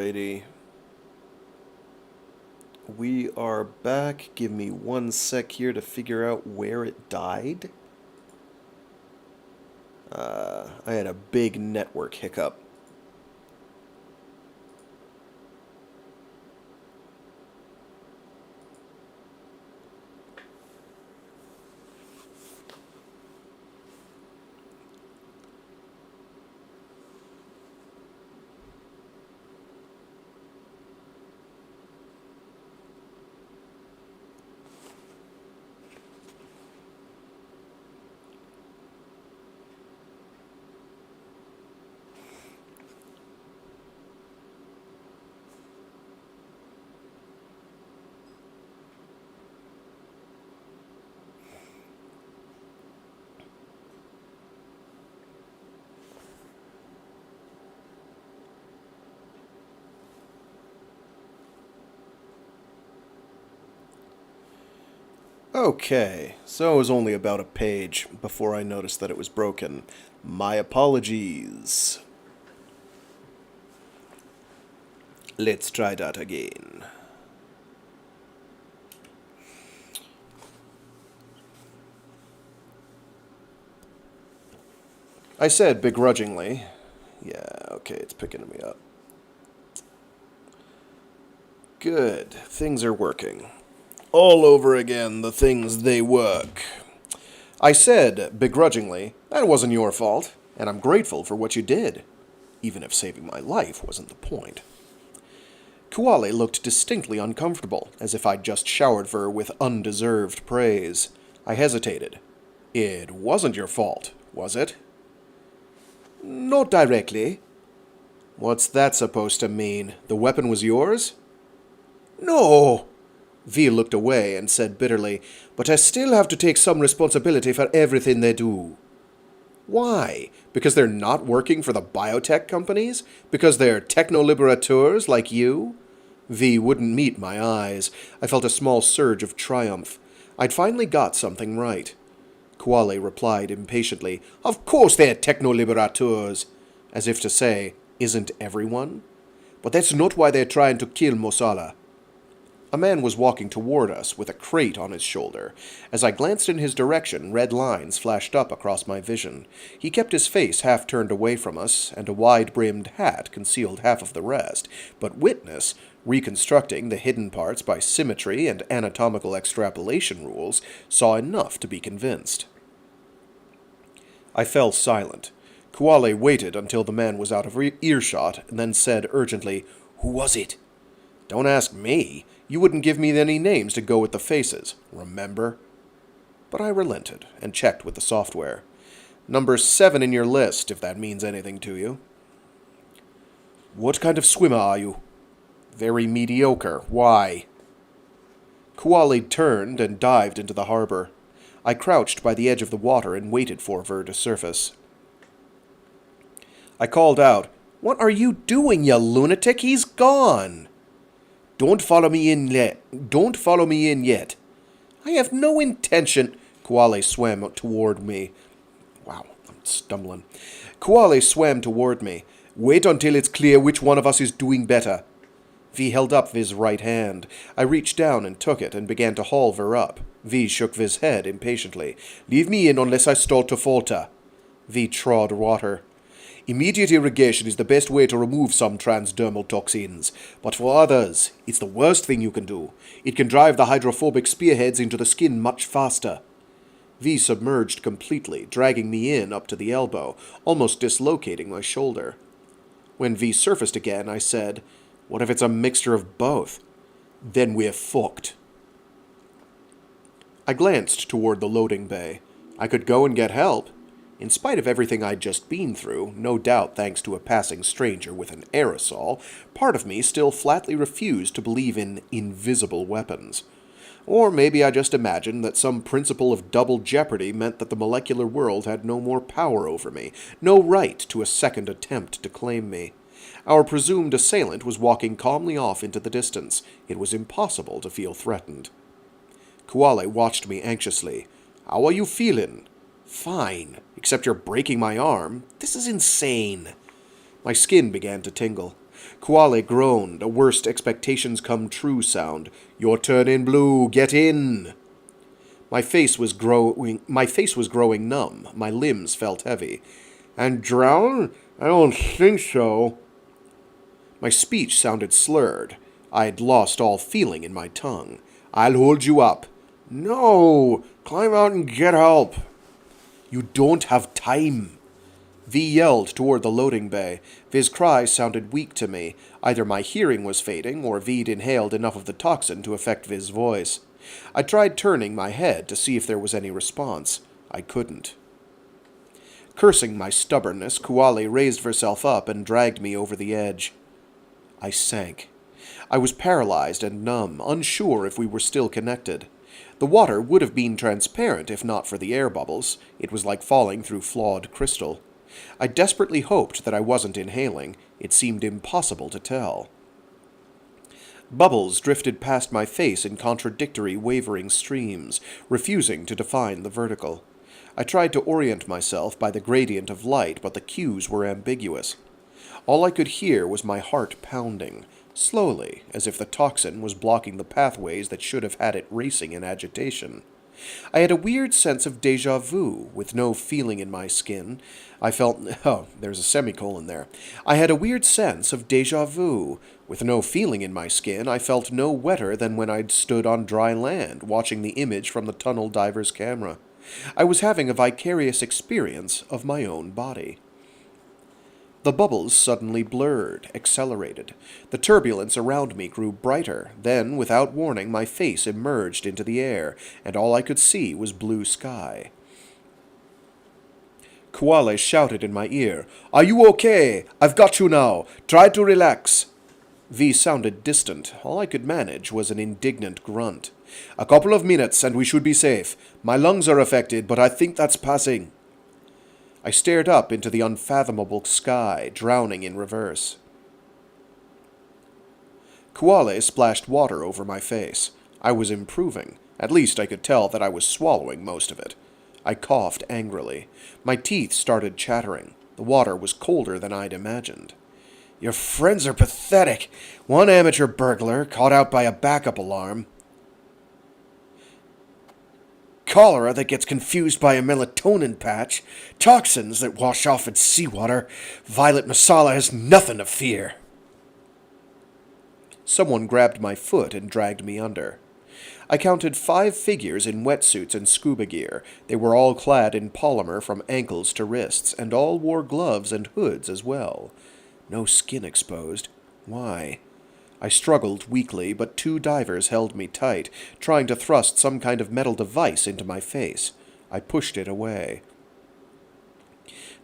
Alrighty. We are back. Give me 1 sec here to figure out where it died. I had a big network hiccup. Okay, so it was only about a page before I noticed that it was broken. My apologies. Let's try that again. I said begrudgingly. Yeah, okay, it's picking me up. Good, things are working. All over again, the things they work. I said, begrudgingly, that wasn't your fault, and I'm grateful for what you did, even if saving my life wasn't the point. Kuwale looked distinctly uncomfortable, as if I'd just showered her with undeserved praise. I hesitated. It wasn't your fault, was it? Not directly. What's that supposed to mean? The weapon was yours? No. V looked away and said bitterly, but I still have to take some responsibility for everything they do. Why? Because they're not working for the biotech companies? Because they're techno-liberateurs like you? V wouldn't meet my eyes. I felt a small surge of triumph. I'd finally got something right. Kuwale replied impatiently, Of course they're techno-liberateurs. As if to say, isn't everyone? But that's not why they're trying to kill Mosala. A man was walking toward us with a crate on his shoulder. As I glanced in his direction, red lines flashed up across my vision. He kept his face half turned away from us, and a wide-brimmed hat concealed half of the rest. But witness, reconstructing the hidden parts by symmetry and anatomical extrapolation rules, saw enough to be convinced. I fell silent. Kuwale waited until the man was out of earshot, and then said urgently, Who was it? Don't ask me. You wouldn't give me any names to go with the faces, remember? But I relented and checked with the software. Number 7 in your list, if that means anything to you. What kind of swimmer are you? Very mediocre. Why? Kuwale turned and dived into the harbor. I crouched by the edge of the water and waited for her to surface. I called out, What are you doing, you lunatic? He's gone! Don't follow me in yet. Don't follow me in yet. I have no intention. Kuwale swam toward me. Wow, I'm stumbling. Kuwale swam toward me. Wait until it's clear which one of us is doing better. V held up V's right hand. I reached down and took it and began to haul her up. V shook V's head impatiently. Leave me in unless I start to falter. V trod water. Immediate irrigation is the best way to remove some transdermal toxins, but for others, it's the worst thing you can do. It can drive the hydrophobic spearheads into the skin much faster. V submerged completely, dragging me in up to the elbow, almost dislocating my shoulder. When V surfaced again, I said, What if it's a mixture of both? Then we're fucked. I glanced toward the loading bay. I could go and get help. In spite of everything I'd just been through, no doubt thanks to a passing stranger with an aerosol, part of me still flatly refused to believe in invisible weapons. Or maybe I just imagined that some principle of double jeopardy meant that the molecular world had no more power over me, no right to a second attempt to claim me. Our presumed assailant was walking calmly off into the distance. It was impossible to feel threatened. Kuwale watched me anxiously. How are you feeling? Fine, except you're breaking my arm. This is insane. My skin began to tingle. Kuwale groaned, a worst expectations come true sound. Your turn in blue, get in! My face was growing numb, my limbs felt heavy. And drown? I don't think so. My speech sounded slurred. I'd lost all feeling in my tongue. I'll hold you up. No! Climb out and get help. You don't have time. V yelled toward the loading bay. V's cry sounded weak to me. Either my hearing was fading, or V'd inhaled enough of the toxin to affect V's voice. I tried turning my head to see if there was any response. I couldn't. Cursing my stubbornness, Kuwale raised herself up and dragged me over the edge. I sank. I was paralyzed and numb, unsure if we were still connected. The water would have been transparent if not for the air bubbles. It was like falling through flawed crystal. I desperately hoped that I wasn't inhaling. It seemed impossible to tell. Bubbles drifted past my face in contradictory, wavering streams, refusing to define the vertical. I tried to orient myself by the gradient of light, but the cues were ambiguous. All I could hear was my heart pounding, slowly, as if the toxin was blocking the pathways that should have had it racing in agitation. I had a weird sense of déjà vu, with no feeling in my skin. I felt... oh, there's a semicolon there. I had a weird sense of déjà vu. With no feeling in my skin, I felt no wetter than when I'd stood on dry land, watching the image from the tunnel diver's camera. I was having a vicarious experience of my own body. The bubbles suddenly blurred, accelerated. The turbulence around me grew brighter. Then, without warning, my face emerged into the air, and all I could see was blue sky. Kuwale shouted in my ear, "Are you okay? I've got you now. Try to relax." V sounded distant. All I could manage was an indignant grunt. "A couple of minutes, and we should be safe. My lungs are affected, but I think that's passing." I stared up into the unfathomable sky, drowning in reverse. Kuwale splashed water over my face. I was improving. At least I could tell that I was swallowing most of it. I coughed angrily. My teeth started chattering. The water was colder than I'd imagined. "Your friends are pathetic. One amateur burglar, caught out by a backup alarm. Cholera that gets confused by a melatonin patch. Toxins that wash off in seawater. Violet Masala has nothing to fear." Someone grabbed my foot and dragged me under. I counted 5 figures in wetsuits and scuba gear. They were all clad in polymer from ankles to wrists, and all wore gloves and hoods as well. No skin exposed. Why? I struggled weakly, but 2 divers held me tight, trying to thrust some kind of metal device into my face. I pushed it away.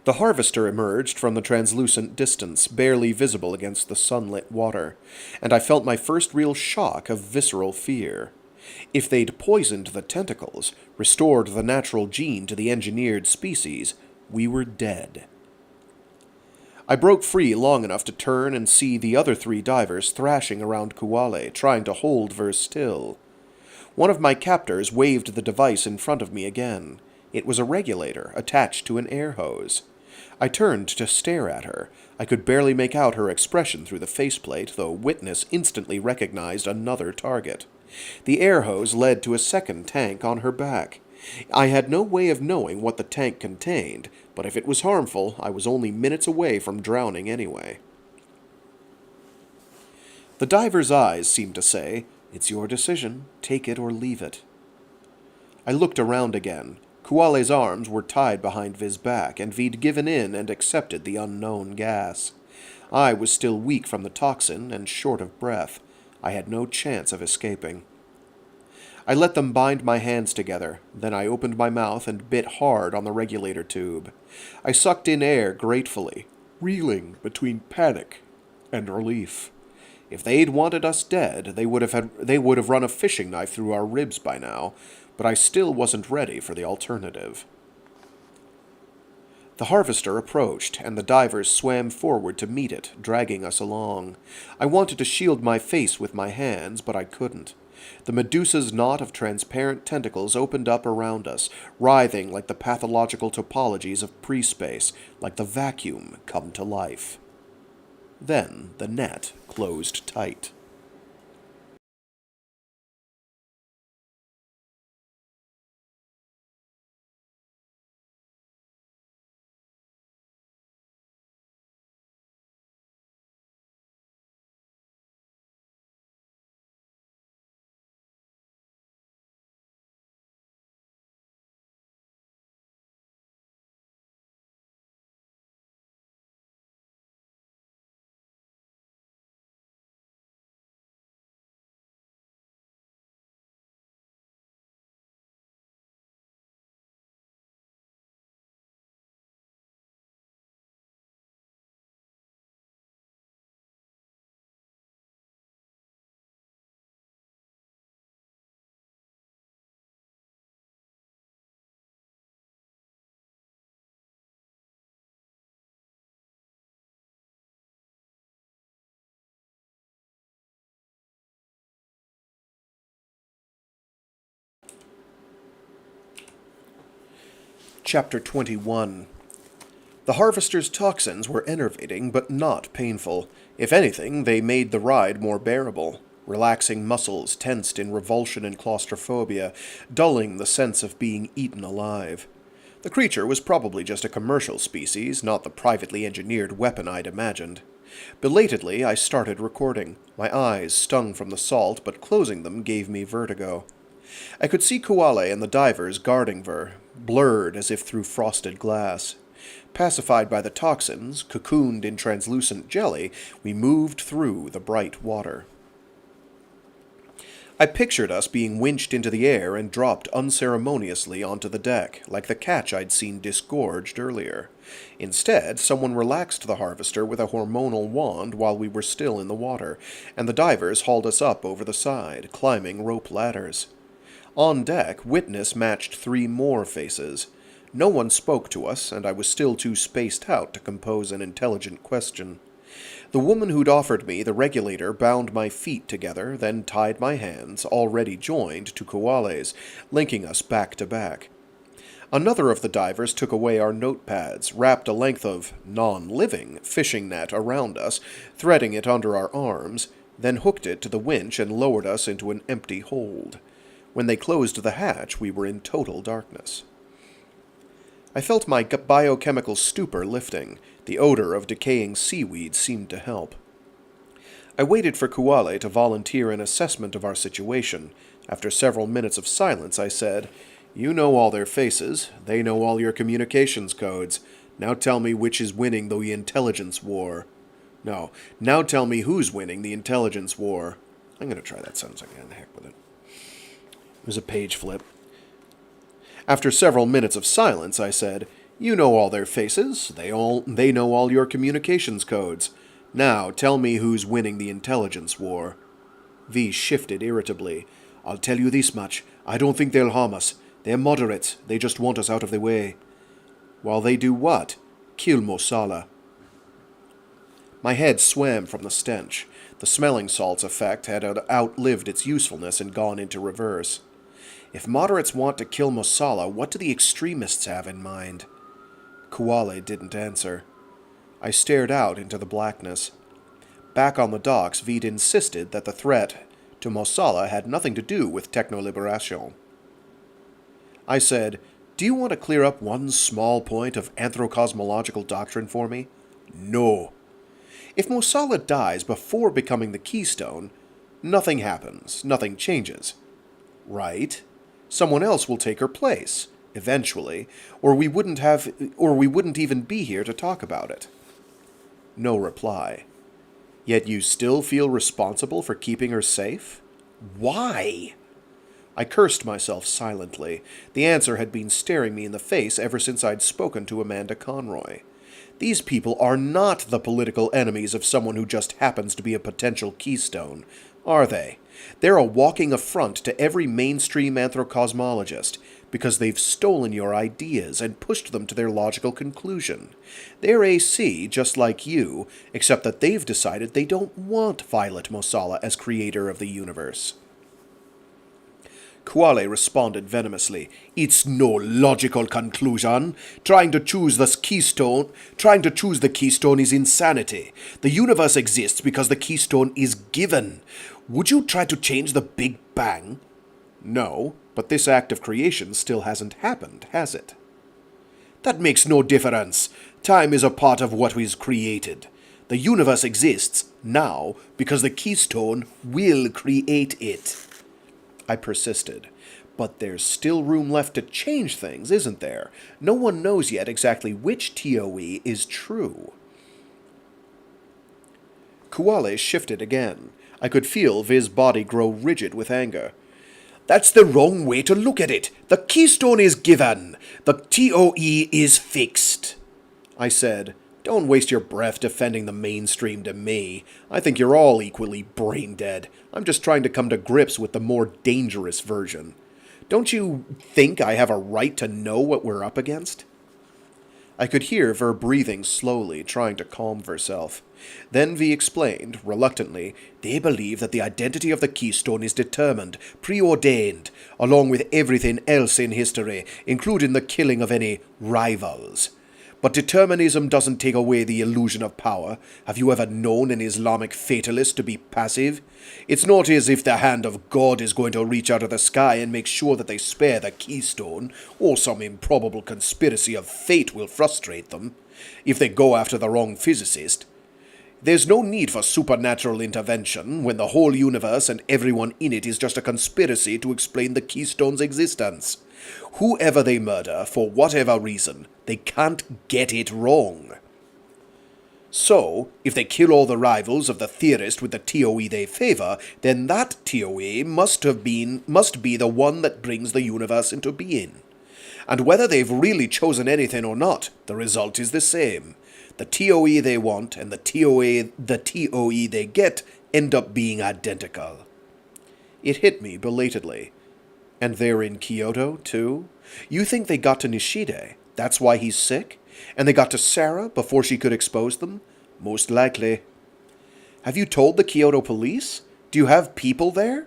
The harvester emerged from the translucent distance, barely visible against the sunlit water, and I felt my first real shock of visceral fear. If they'd poisoned the tentacles, restored the natural gene to the engineered species, we were dead. I broke free long enough to turn and see the other 3 divers thrashing around Kuwale, trying to hold her still. One of my captors waved the device in front of me again. It was a regulator attached to an air hose. I turned to stare at her. I could barely make out her expression through the faceplate, though Witness instantly recognized another target. The air hose led to a second tank on her back. I had no way of knowing what the tank contained, but if it was harmful, I was only minutes away from drowning anyway. The diver's eyes seemed to say, "It's your decision. Take it or leave it." I looked around again. Kuwale's arms were tied behind V's back, and V'd given in and accepted the unknown gas. I was still weak from the toxin and short of breath. I had no chance of escaping. I let them bind my hands together. Then I opened my mouth and bit hard on the regulator tube. I sucked in air gratefully, reeling between panic and relief. If they'd wanted us dead, they would have run a fishing knife through our ribs by now, but I still wasn't ready for the alternative. The harvester approached, and the divers swam forward to meet it, dragging us along. I wanted to shield my face with my hands, but I couldn't. The Medusa's knot of transparent tentacles opened up around us, writhing like the pathological topologies of pre-space, like the vacuum come to life. Then the net closed tight. Chapter 21. The harvester's toxins were enervating, but not painful. If anything, they made the ride more bearable, relaxing muscles tensed in revulsion and claustrophobia, dulling the sense of being eaten alive. The creature was probably just a commercial species, not the privately engineered weapon I'd imagined. Belatedly, I started recording. My eyes stung from the salt, but closing them gave me vertigo. I could see Kuwale and the divers guarding Ver, blurred as if through frosted glass. Pacified by the toxins, cocooned in translucent jelly, we moved through the bright water. I pictured us being winched into the air and dropped unceremoniously onto the deck, like the catch I'd seen disgorged earlier. Instead, someone relaxed the harvester with a hormonal wand while we were still in the water, and the divers hauled us up over the side, climbing rope ladders. On deck, witness matched 3 more faces. No one spoke to us, and I was still too spaced out to compose an intelligent question. The woman who'd offered me the regulator bound my feet together, then tied my hands, already joined, to Kuwale's, linking us back to back. Another of the divers took away our notepads, wrapped a length of non-living fishing net around us, threading it under our arms, then hooked it to the winch and lowered us into an empty hold. When they closed the hatch, we were in total darkness. I felt my biochemical stupor lifting. The odor of decaying seaweed seemed to help. I waited for Kuwale to volunteer an assessment of our situation. After several minutes of silence, I said, "You know all their faces. They know all your communications codes. Now tell me which is winning the intelligence war. No, now tell me who's winning the intelligence war." I'm going to try that sentence again. Heck with it. It was a page flip. After several minutes of silence, I said, "You know all their faces. They know all your communications codes. Now, tell me who's winning the intelligence war." V shifted irritably. "I'll tell you this much. I don't think they'll harm us. They're moderates. They just want us out of the way." "While they do what?" "Kill Mosala." My head swam from the stench. The smelling salt's effect had outlived its usefulness and gone into reverse. If moderates want to kill Mosala, what do the extremists have in mind? Kuwale didn't answer. I stared out into the blackness. Back on the docks, Veed insisted that the threat to Mosala had nothing to do with technoliberation. I said, "Do you want to clear up one small point of anthrocosmological doctrine for me?" "No." If Mosala dies before becoming the keystone, nothing happens, nothing changes. Right? Someone else will take her place, eventually, or we wouldn't even be here to talk about it. No reply. Yet you still feel responsible for keeping her safe? Why? I cursed myself silently. The answer had been staring me in the face ever since I'd spoken to Amanda Conroy. These people are not the political enemies of someone who just happens to be a potential keystone, are they? They're a walking affront to every mainstream anthrocosmologist, because they've stolen your ideas and pushed them to their logical conclusion. They're AC, just like you, except that they've decided they don't want Violet Mosala as creator of the universe. Kuwale responded venomously. It's no logical conclusion. Trying to choose the keystone is insanity. The universe exists because the keystone is given. Would you try to change the Big Bang? No, but this act of creation still hasn't happened, has it? That makes no difference. Time is a part of what is created. The universe exists now because the keystone will create it. I persisted. But there's still room left to change things, isn't there? No one knows yet exactly which TOE is true. Kuwale shifted again. I could feel Viz's body grow rigid with anger. That's the wrong way to look at it. The keystone is given. The TOE is fixed. I said, don't waste your breath defending the mainstream to me. I think you're all equally brain dead. I'm just trying to come to grips with the more dangerous version. Don't you think I have a right to know what we're up against? I could hear Ver breathing slowly, trying to calm herself. Then V explained, reluctantly, they believe that the identity of the keystone is determined, preordained, along with everything else in history, including the killing of any rivals. But determinism doesn't take away the illusion of power. Have you ever known an Islamic fatalist to be passive? It's not as if the hand of God is going to reach out of the sky and make sure that they spare the keystone, or some improbable conspiracy of fate will frustrate them, if they go after the wrong physicist. There's no need for supernatural intervention when the whole universe and everyone in it is just a conspiracy to explain the keystone's existence. Whoever they murder, for whatever reason, they can't get it wrong. So, if they kill all the rivals of the theorist with the TOE they favor, then that TOE must be the one that brings the universe into being. And whether they've really chosen anything or not, the result is the same. The TOE they want and the TOE they get end up being identical. It hit me belatedly. And they're in Kyoto, too? You think they got to Nishide? That's why he's sick? And they got to Sarah before she could expose them? Most likely. Have you told the Kyoto police? Do you have people there?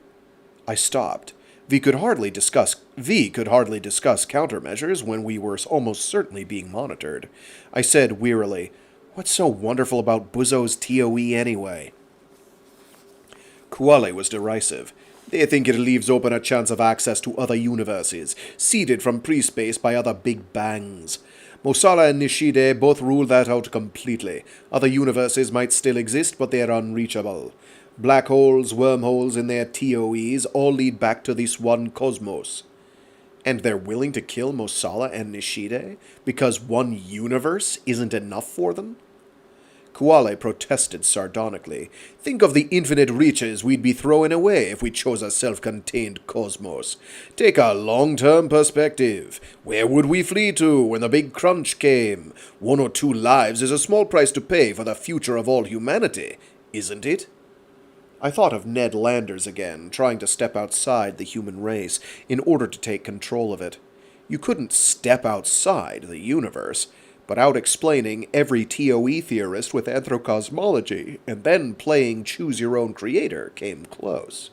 I stopped. V could hardly discuss countermeasures when we were almost certainly being monitored. I said wearily, what's so wonderful about Buzzo's TOE anyway? Kuwale was derisive. They think it leaves open a chance of access to other universes, seeded from pre-space by other Big Bangs. Mosala and Nishide both rule that out completely. Other universes might still exist, but they are unreachable. Black holes, wormholes in their TOEs all lead back to this one cosmos. And they're willing to kill Mosala and Nishide because one universe isn't enough for them? Kuwale protested sardonically. Think of the infinite reaches we'd be throwing away if we chose a self-contained cosmos. Take a long-term perspective. Where would we flee to when the big crunch came? 1 or 2 lives is a small price to pay for the future of all humanity, isn't it? I thought of Ned Landers again, trying to step outside the human race in order to take control of it. You couldn't step outside the universe, but out-explaining every TOE theorist with anthrocosmology and then playing choose-your-own-creator came close.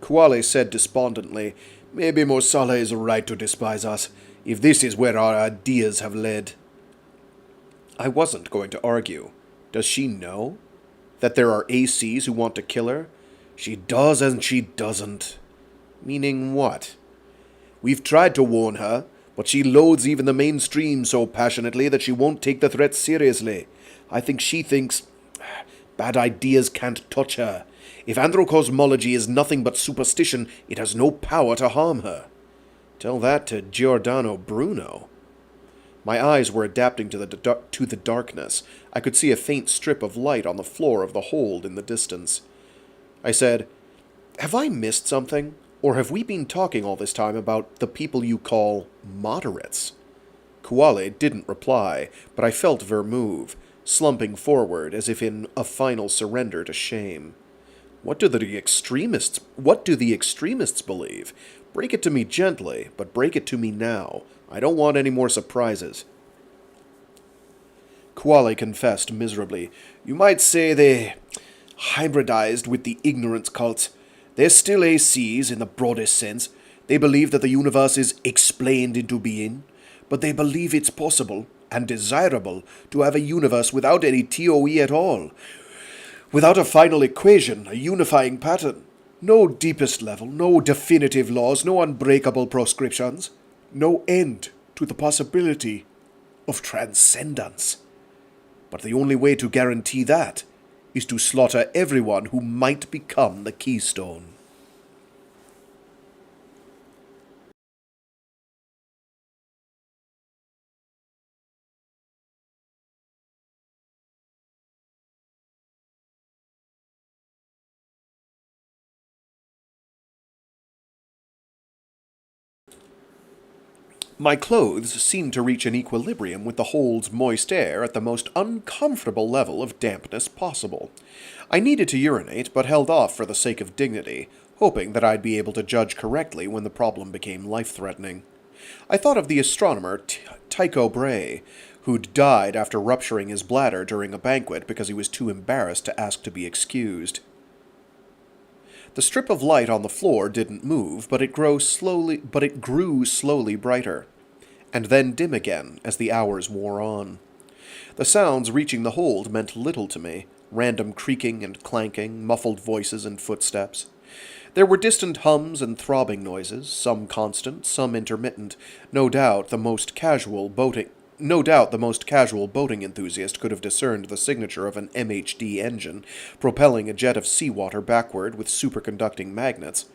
Kuwale said despondently, maybe Mosala is right to despise us, if this is where our ideas have led. I wasn't going to argue. Does she know? That there are ACs who want to kill her? She does and she doesn't. Meaning what? We've tried to warn her, but she loathes even the mainstream so passionately that she won't take the threat seriously. I think she thinks bad ideas can't touch her. If anthrocosmology is nothing but superstition, it has no power to harm her. Tell that to Giordano Bruno. My eyes were adapting to the darkness. I could see a faint strip of light on the floor of the hold in the distance. I said, have I missed something? Or have we been talking all this time about the people you call moderates? Kuwale didn't reply, but I felt Ver move, slumping forward as if in a final surrender to shame. What do the extremists believe? Break it to me gently, but break it to me now. I don't want any more surprises. Kuwale confessed miserably. You might say they hybridized with the ignorance cults. They're still ACs in the broadest sense. They believe that the universe is explained into being, but they believe it's possible and desirable to have a universe without any TOE at all, without a final equation, a unifying pattern. No deepest level, no definitive laws, no unbreakable proscriptions, no end to the possibility of transcendence. But the only way to guarantee that is to slaughter everyone who might become the keystone. My clothes seemed to reach an equilibrium with the hole's moist air at the most uncomfortable level of dampness possible. I needed to urinate, but held off for the sake of dignity, hoping that I'd be able to judge correctly when the problem became life-threatening. I thought of the astronomer Tycho Brahe, who'd died after rupturing his bladder during a banquet because he was too embarrassed to ask to be excused. The strip of light on the floor didn't move, but it grew slowly brighter, and then dim again as the hours wore on. The sounds reaching the hold meant little to me, random creaking and clanking, muffled voices and footsteps. There were distant hums and throbbing noises, some constant, some intermittent. No doubt the most casual boating enthusiast could have discerned the signature of an MHD engine, propelling a jet of seawater backward with superconducting magnets.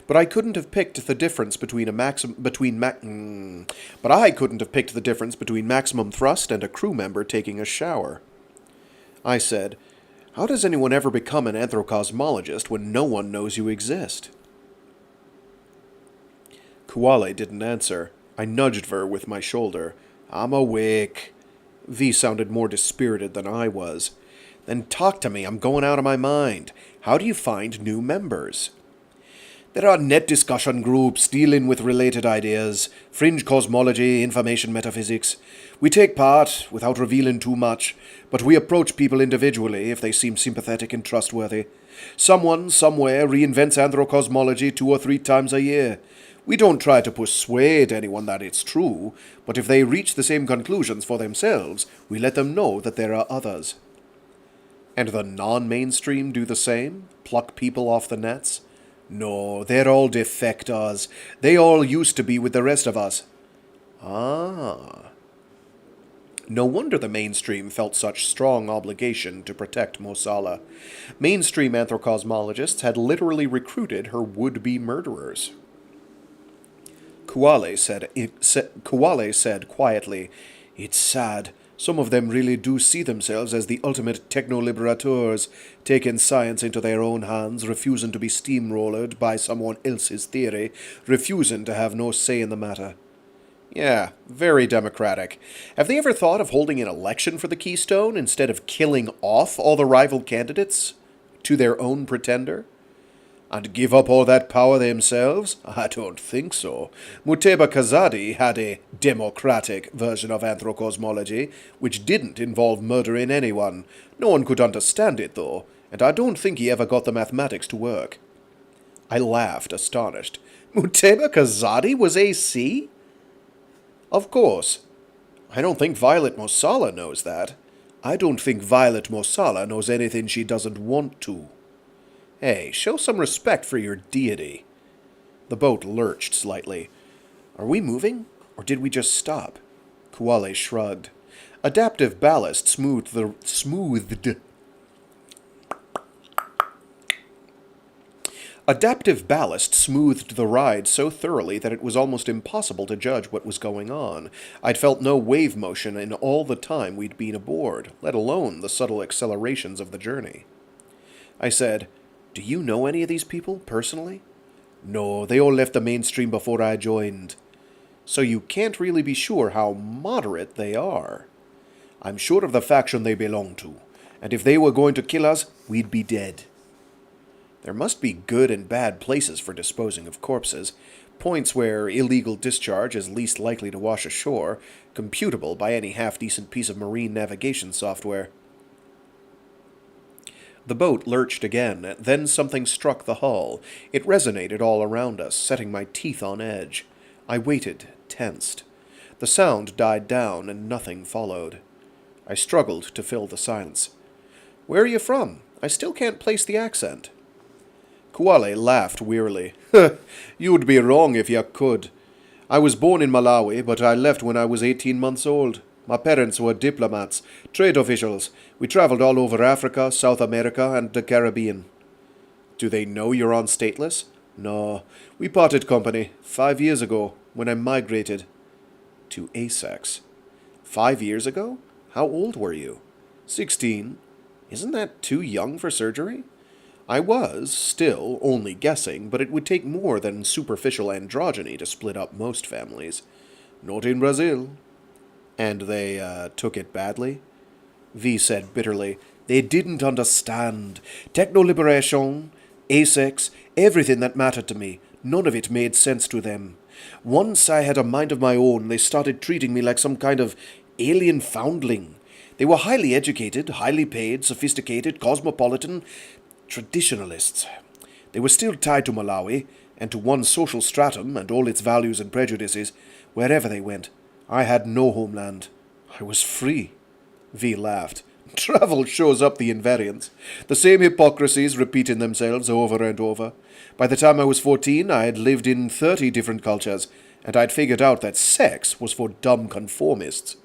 But I couldn't have picked the difference between I couldn't have picked the difference between maximum thrust and a crew member taking a shower. I said, "How does anyone ever become an anthrocosmologist when no one knows you exist?" Kuwale didn't answer. I nudged Ver with my shoulder. "I'm awake." V sounded more dispirited than I was. "Then talk to me. I'm going out of my mind. How do you find new members?" "There are net discussion groups dealing with related ideas, fringe cosmology, information metaphysics. We take part, without revealing too much, but we approach people individually if they seem sympathetic and trustworthy. Someone, somewhere, reinvents anthrocosmology 2 or 3 times a year. We don't try to persuade anyone that it's true, but if they reach the same conclusions for themselves, we let them know that there are others." "And the non-mainstream do the same? Pluck people off the nets?" "No, they're all defectors. They all used to be with the rest of us." "Ah." No wonder the mainstream felt such strong obligation to protect Mosala. Mainstream anthrocosmologists had literally recruited her would-be murderers. Kuwale said quietly, "It's sad. Some of them really do see themselves as the ultimate techno-liberators, taking science into their own hands, refusing to be steamrollered by someone else's theory, refusing to have no say in the matter." "Yeah, very democratic. Have they ever thought of holding an election for the Keystone instead of killing off all the rival candidates to their own pretender? And give up all that power themselves? I don't think so. Muteba Kazadi had a democratic version of anthrocosmology, which didn't involve murdering anyone. No one could understand it, though, and I don't think he ever got the mathematics to work." I laughed, astonished. "Muteba Kazadi was AC?" "Of course. I don't think Violet Mosala knows that. I don't think Violet Mosala knows anything she doesn't want to. Hey, show some respect for your deity." The boat lurched slightly. "Are we moving, or did we just stop?" Kuwale shrugged. Adaptive ballast smoothed Adaptive ballast smoothed the ride so thoroughly that it was almost impossible to judge what was going on. I'd felt no wave motion in all the time we'd been aboard, let alone the subtle accelerations of the journey. I said, "Do you know any of these people, personally?" "No, they all left the mainstream before I joined." "So you can't really be sure how moderate they are." "I'm sure of the faction they belong to, and if they were going to kill us, we'd be dead." There must be good and bad places for disposing of corpses, points where illegal discharge is least likely to wash ashore, computable by any half-decent piece of marine navigation software. The boat lurched again, then something struck the hull. It resonated all around us, setting my teeth on edge. I waited, tensed. The sound died down, and nothing followed. I struggled to fill the silence. "Where are you from? I still can't place the accent." Kuwale laughed wearily. "You'd be wrong if you could. I was born in Malawi, but I left when I was 18 months old. My parents were diplomats, trade officials. We traveled all over Africa, South America, and the Caribbean." "Do they know you're on stateless?" "No. We parted company 5 years ago, when I migrated." "To Asex. 5 years ago? How old were you?" 16. "Isn't that too young for surgery?" I was, still, only guessing, but it would take more than superficial androgyny to split up most families. "Not in Brazil." "And they, took it badly?" V said bitterly. "They didn't understand. Techno-liberation, Asex, everything that mattered to me, none of it made sense to them. Once I had a mind of my own, they started treating me like some kind of alien foundling. They were highly educated, highly paid, sophisticated, cosmopolitan traditionalists. They were still tied to Malawi, and to one social stratum and all its values and prejudices, wherever they went. I had no homeland. I was free." V laughed. "Travel shows up the invariants. The same hypocrisies repeating themselves over and over. By the time I was 14, I had lived in 30 different cultures, and I'd figured out that sex was for dumb conformists."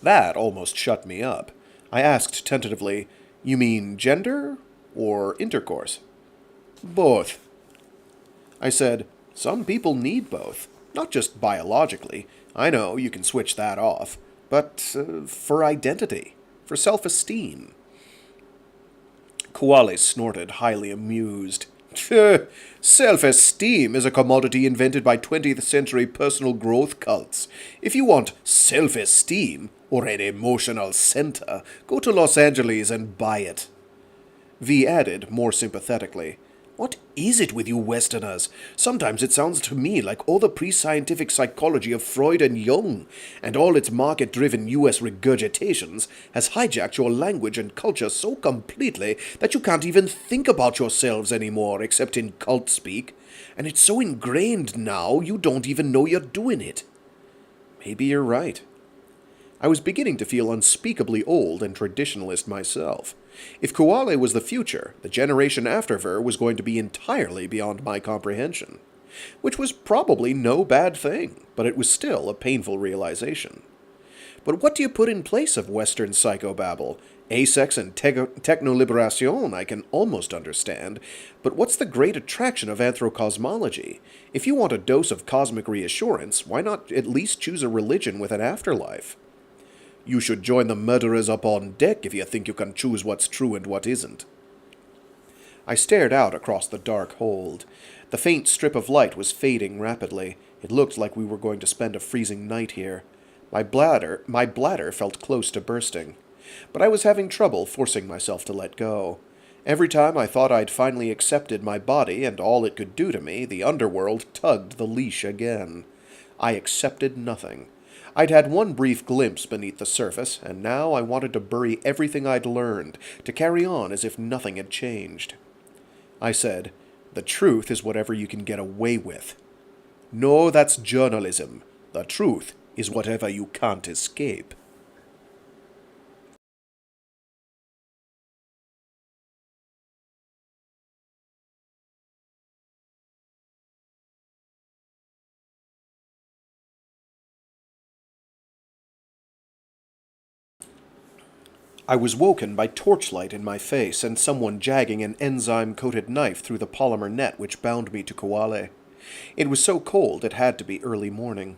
That almost shut me up. I asked tentatively, "You mean gender or intercourse?" "Both." I said, "Some people need both. Not just biologically. I know you can switch that off. But for identity. For self-esteem." Kuwale snorted, highly amused. "Self-esteem is a commodity invented by 20th century personal growth cults. If you want self-esteem, or an emotional center, go to Los Angeles and buy it." V added, more sympathetically, "What is it with you Westerners? Sometimes it sounds to me like all the pre-scientific psychology of Freud and Jung, and all its market-driven U.S. regurgitations, has hijacked your language and culture so completely that you can't even think about yourselves anymore, except in cult speak. And it's so ingrained now, you don't even know you're doing it." Maybe you're right. I was beginning to feel unspeakably old and traditionalist myself. If Kuwale was the future, the generation after her was going to be entirely beyond my comprehension. Which was probably no bad thing, but it was still a painful realization. But what do you put in place of Western psychobabble? Asex and techno-liberation I can almost understand, but what's the great attraction of anthrocosmology? If you want a dose of cosmic reassurance, why not at least choose a religion with an afterlife? "You should join the murderers up on deck if you think you can choose what's true and what isn't." I stared out across the dark hold. The faint strip of light was fading rapidly. It looked like we were going to spend a freezing night here. My bladder felt close to bursting. But I was having trouble forcing myself to let go. Every time I thought I'd finally accepted my body and all it could do to me, the underworld tugged the leash again. I accepted nothing. I'd had one brief glimpse beneath the surface, and now I wanted to bury everything I'd learned, to carry on as if nothing had changed. I said, "The truth is whatever you can get away with." "No, that's journalism. The truth is whatever you can't escape." I was woken by torchlight in my face and someone jagging an enzyme-coated knife through the polymer net which bound me to Kuwale. It was so cold it had to be early morning.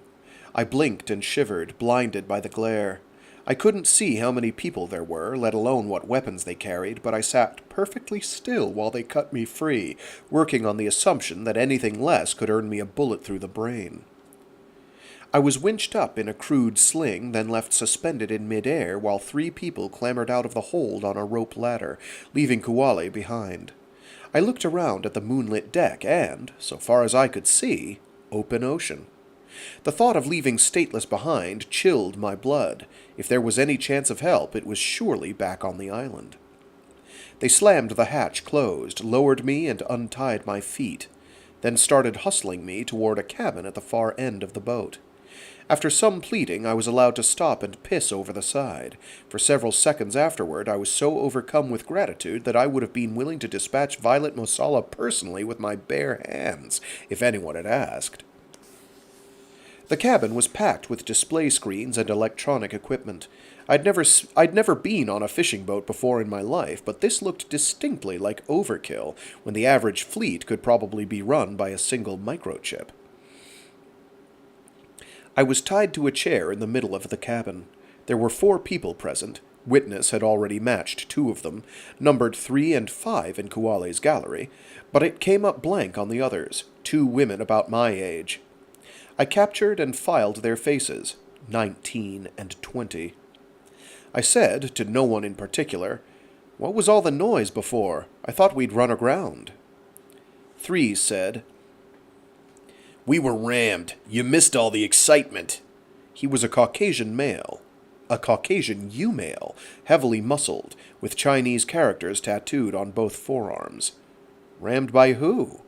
I blinked and shivered, blinded by the glare. I couldn't see how many people there were, let alone what weapons they carried, but I sat perfectly still while they cut me free, working on the assumption that anything less could earn me a bullet through the brain. I was winched up in a crude sling, then left suspended in midair while 3 people clambered out of the hold on a rope ladder, leaving Kuwale behind. I looked around at the moonlit deck and, so far as I could see, open ocean. The thought of leaving stateless behind chilled my blood. If there was any chance of help, it was surely back on the island. They slammed the hatch closed, lowered me, and untied my feet, then started hustling me toward a cabin at the far end of the boat. After some pleading, I was allowed to stop and piss over the side. For several seconds afterward, I was so overcome with gratitude that I would have been willing to dispatch Violet Mosala personally with my bare hands, if anyone had asked. The cabin was packed with display screens and electronic equipment. I'd never been on a fishing boat before in my life, but this looked distinctly like overkill, when the average fleet could probably be run by a single microchip. I was tied to a chair in the middle of the cabin. There were 4 people present. Witness had already matched 2 of them, numbered 3 and 5 in Kuwale's gallery, but it came up blank on the others, 2 women about my age. I captured and filed their faces, 19 and 20. I said, to no one in particular, "What was all the noise before? I thought we'd run aground." 3 said, "We were rammed. You missed all the excitement." He was a Caucasian male. A Caucasian U-male, heavily muscled, with Chinese characters tattooed on both forearms. Rammed by who?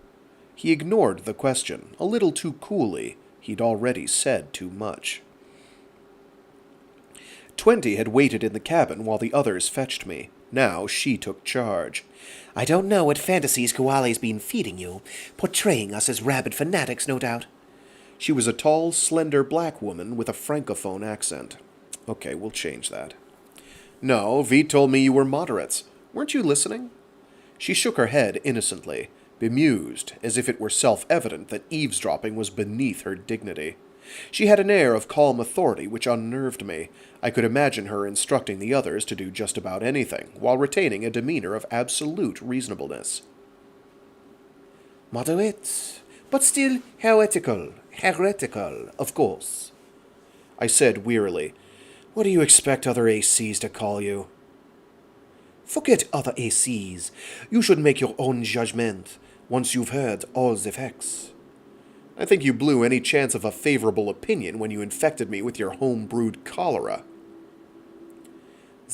He ignored the question, a little too coolly. He'd already said too much. 20 had waited in the cabin while the others fetched me. Now she took charge. "I don't know what fantasies Kuwale's been feeding you, portraying us as rabid fanatics, no doubt." She was a tall, slender black woman with a francophone accent. Okay, we'll change that. "No, V told me you were moderates. Weren't you listening?" She shook her head innocently, bemused, as if it were self-evident that eavesdropping was beneath her dignity. She had an air of calm authority which unnerved me. I could imagine her instructing the others to do just about anything, while retaining a demeanor of absolute reasonableness. "Moderate, but still heretical, of course," I said wearily. "What do you expect other ACs to call you?" "Forget other ACs. You should make your own judgment, once you've heard all the facts." "I think you blew any chance of a favorable opinion when you infected me with your home-brewed cholera."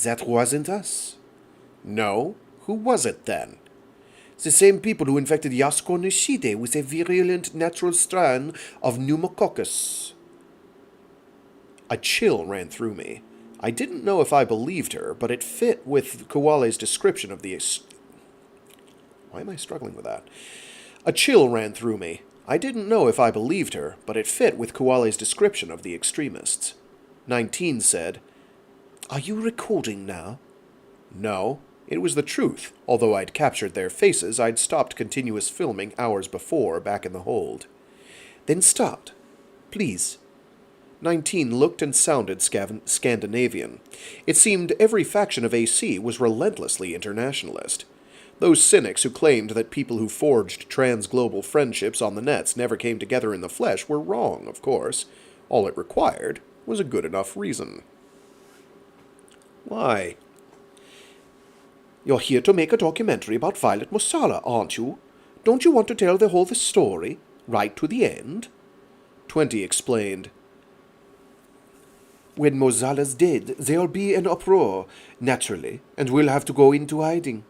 "That wasn't us." "No? Who was it, then?" "The same people who infected Yasuko Nishide with a virulent natural strain of pneumococcus." A chill ran through me. I didn't know if I believed her, but it fit with Kuwale's description of the... Why am I struggling with that? A chill ran through me. I didn't know if I believed her, but it fit with Kuwale's description of the extremists. 19 said, "Are you recording now?" No, it was the truth. Although I'd captured their faces, I'd stopped continuous filming hours before back in the hold. "Then start. Please." 19 looked and sounded Scandinavian. It seemed every faction of AC was relentlessly internationalist. Those cynics who claimed that people who forged trans-global friendships on the nets never came together in the flesh were wrong, of course. All it required was a good enough reason. "Why?" "You're here to make a documentary about Violet Mosala, aren't you? Don't you want to tell the whole story, right to the end?" 20 explained. "When Mosala's dead, there'll be an uproar, naturally, and we'll have to go into hiding.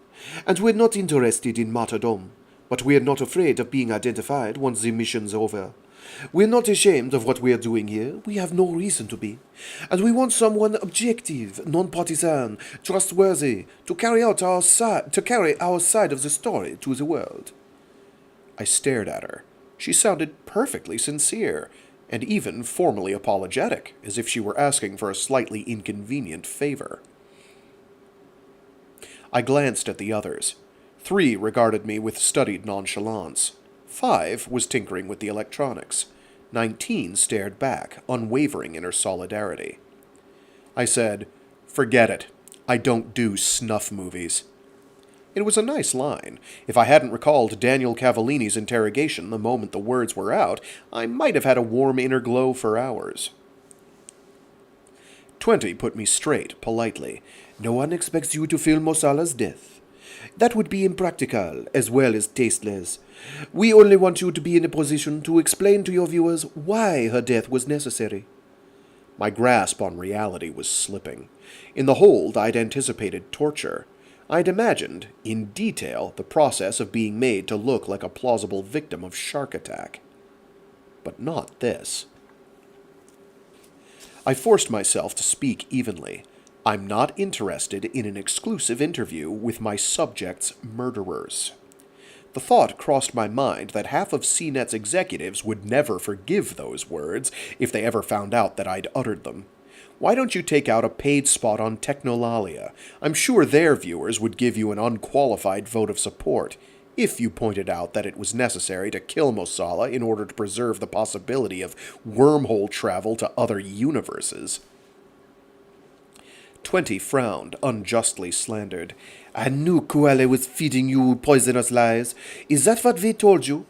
And we're not interested in martyrdom, but we're not afraid of being identified once the mission's over. We're not ashamed of what we're doing here. We have no reason to be. And we want someone objective, non-partisan, trustworthy, to carry our side of the story to the world." I stared at her. She sounded perfectly sincere, and even formally apologetic, as if she were asking for a slightly inconvenient favor. I glanced at the others. 3 regarded me with studied nonchalance. 5 was tinkering with the electronics. 19 stared back, unwavering in her solidarity. I said, "Forget it. I don't do snuff movies." It was a nice line. If I hadn't recalled Daniel Cavallini's interrogation the moment the words were out, I might have had a warm inner glow for hours. 20 put me straight, politely. "No one expects you to film Mosala's death. That would be impractical, as well as tasteless. We only want you to be in a position to explain to your viewers why her death was necessary." My grasp on reality was slipping. In the hold, I'd anticipated torture. I'd imagined, in detail, the process of being made to look like a plausible victim of shark attack. But not this. I forced myself to speak evenly. I'm not interested in an exclusive interview with my subject's murderers. The thought crossed my mind that half of CNET's executives would never forgive those words if they ever found out that I'd uttered them. Why don't you take out a paid spot on Technolalia? I'm sure their viewers would give you an unqualified vote of support, if you pointed out that it was necessary to kill Mosala in order to preserve the possibility of wormhole travel to other universes. 20 frowned, unjustly slandered. I knew Kuwale was feeding you poisonous lies. Is that what they told you?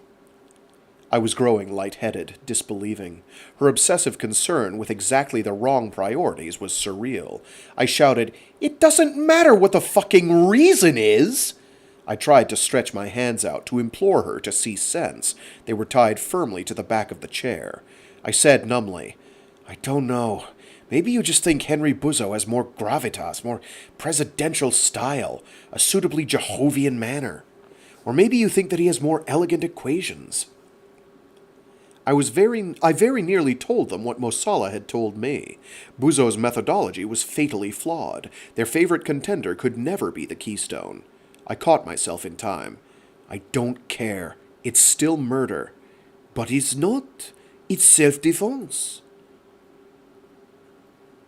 I was growing lightheaded, disbelieving. Her obsessive concern with exactly the wrong priorities was surreal. I shouted, "It doesn't matter what the fucking reason is!" I tried to stretch my hands out to implore her to see sense. They were tied firmly to the back of the chair. I said numbly, "I don't know. Maybe you just think Henry Buzzo has more gravitas, more presidential style, a suitably Jehovian manner. Or maybe you think that he has more elegant equations." I very nearly told them what Mosala had told me. Buzzo's methodology was fatally flawed. Their favorite contender could never be the Keystone. I caught myself in time. "I don't care. It's still murder." "But it's not. It's self-defense."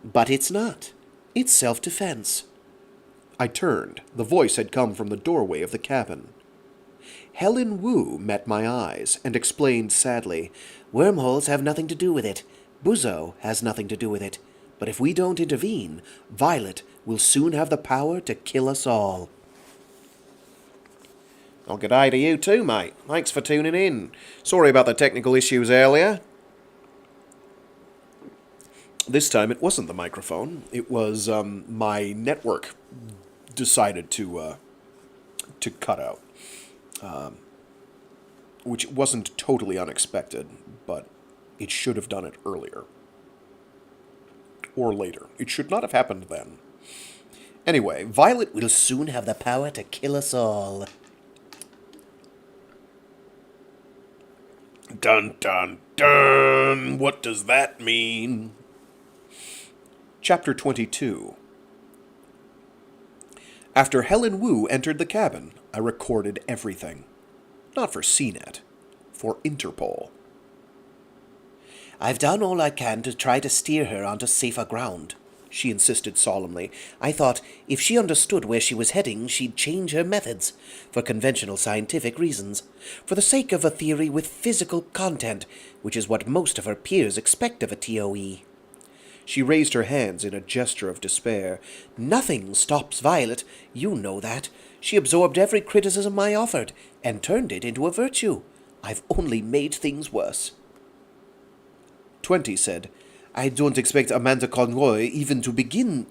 "But it's not. It's self-defense." I turned. The voice had come from the doorway of the cabin. Helen Wu met my eyes and explained sadly, "Wormholes have nothing to do with it. Buzzo has nothing to do with it. But if we don't intervene, Violet will soon have the power to kill us all." Well, good day to you too, mate. Thanks for tuning in. Sorry about the technical issues earlier. This time it wasn't the microphone. It was my network decided to cut out, which wasn't totally unexpected, but it should have done it earlier or later. It should not have happened then. Anyway, Violet will soon have the power to kill us all. Dun dun dun! What does that mean? Chapter 22. After Helen Wu entered the cabin, I recorded everything. Not for CNET, for Interpol. "I've done all I can to try to steer her onto safer ground," she insisted solemnly. "I thought if she understood where she was heading, she'd change her methods, for conventional scientific reasons, for the sake of a theory with physical content, which is what most of her peers expect of a TOE. She raised her hands in a gesture of despair. "Nothing stops Violet. You know that. She absorbed every criticism I offered, and turned it into a virtue. I've only made things worse." 20 said, I don't expect Amanda Conroy even began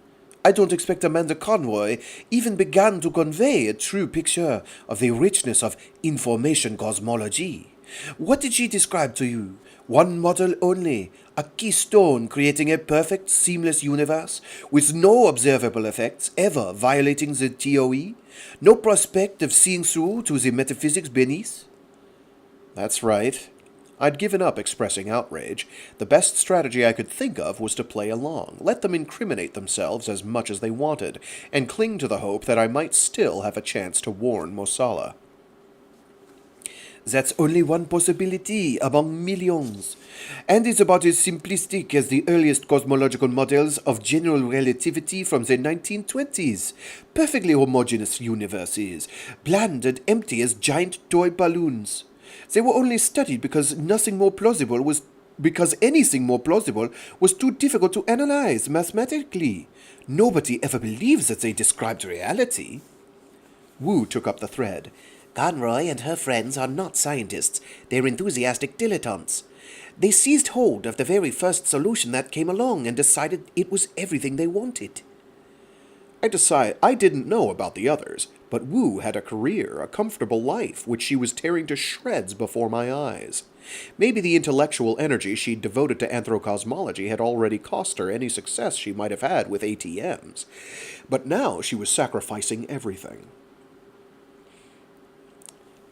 to convey a true picture of the richness of information cosmology. What did she describe to you? One model only, a keystone creating a perfect, seamless universe, with no observable effects ever violating the TOE? No prospect of seeing through to the metaphysics beneath? That's right. I'd given up expressing outrage. The best strategy I could think of was to play along, let them incriminate themselves as much as they wanted, and cling to the hope that I might still have a chance to warn Mosala. That's only one possibility among millions, and is about as simplistic as the earliest cosmological models of general relativity from the 1920s. Perfectly homogeneous universes, bland and empty as giant toy balloons. They were only studied because anything more plausible was too difficult to analyze mathematically. Nobody ever believes that they described reality. Wu took up the thread. Conroy and her friends are not scientists. They're enthusiastic dilettantes. They seized hold of the very first solution that came along and decided it was everything they wanted. I didn't know about the others, But Wu had a career, a comfortable life, which she was tearing to shreds before my eyes. Maybe the intellectual energy she'd devoted to anthrocosmology had already cost her any success she might have had with ATMs. But now she was sacrificing everything.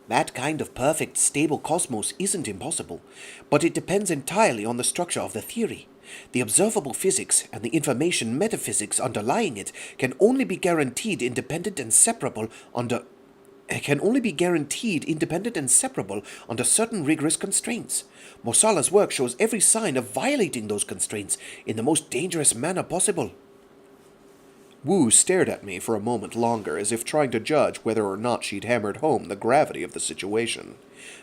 That kind of perfect, stable cosmos isn't impossible, but it depends entirely on the structure of the theory. The observable physics and the information metaphysics underlying it can only be guaranteed independent and separable under certain rigorous constraints. Mosala's work shows every sign of violating those constraints in the most dangerous manner possible. Wu stared at me for a moment longer, as if trying to judge whether or not she'd hammered home the gravity of the situation.